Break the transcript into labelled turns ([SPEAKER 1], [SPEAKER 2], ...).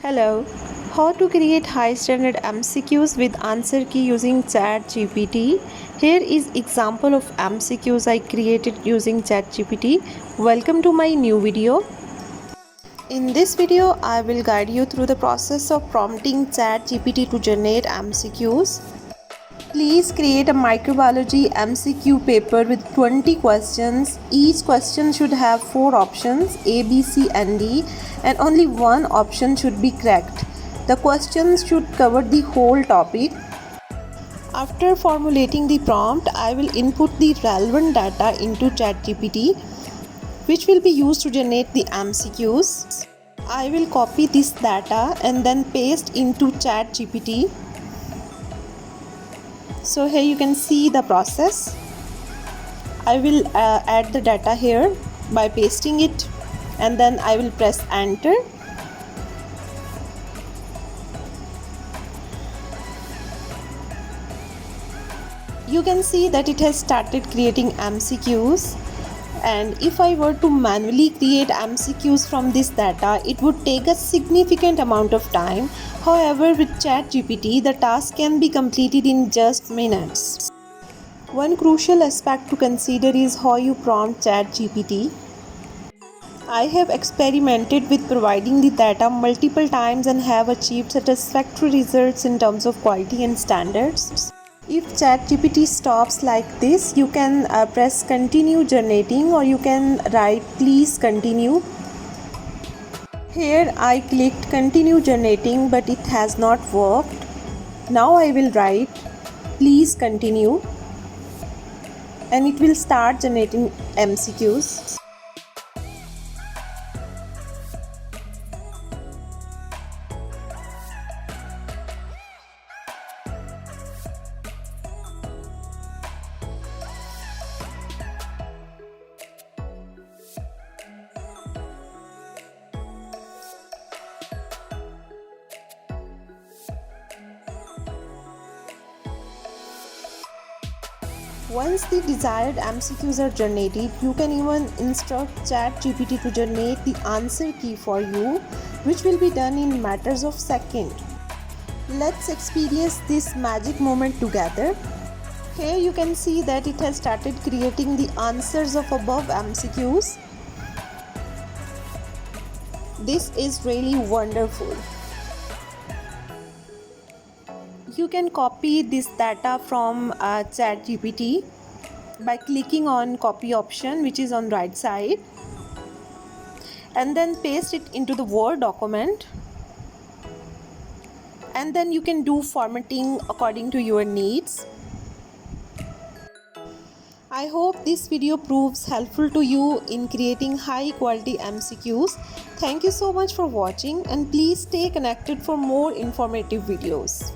[SPEAKER 1] Hello, how to create high standard MCQs with answer key using ChatGPT. Here is example of MCQs I created using ChatGPT. Welcome to my new video. In this video, I will guide you through the process of prompting ChatGPT to generate MCQs. Please create a microbiology MCQ paper with 20 questions. Each question should have 4 options A, B, C and D, and only one option should be correct. The questions should cover the whole topic. After formulating the prompt, I will input the relevant data into ChatGPT, which will be used to generate the MCQs. I will copy this data and then paste into ChatGPT. So here you can see the process. I will add the data here by pasting it, and then I will press enter. You can see that it has started creating MCQs, and if I were to manually create MCQs from this data, it would take a significant amount of time. However, with ChatGPT, the task can be completed in just minutes. One crucial aspect to consider is how you prompt ChatGPT. I have experimented with providing the data multiple times and have achieved satisfactory results in terms of quality and standards. If ChatGPT stops like this, you can press continue generating, or you can write please continue. Here I clicked continue generating, but it has not worked. Now I will write please continue, and it will start generating MCQs. Once the desired MCQs are generated, you can even instruct ChatGPT to generate the answer key for you, which will be done in matters of seconds. Let's experience this magic moment together. Here you can see that it has started creating the answers of above MCQs. This is really wonderful. You can copy this data from ChatGPT by clicking on copy option, which is on right side, and then paste it into the Word document, and then you can do formatting according to your needs. I hope this video proves helpful to you in creating high quality MCQs. Thank you so much for watching, and please stay connected for more informative videos.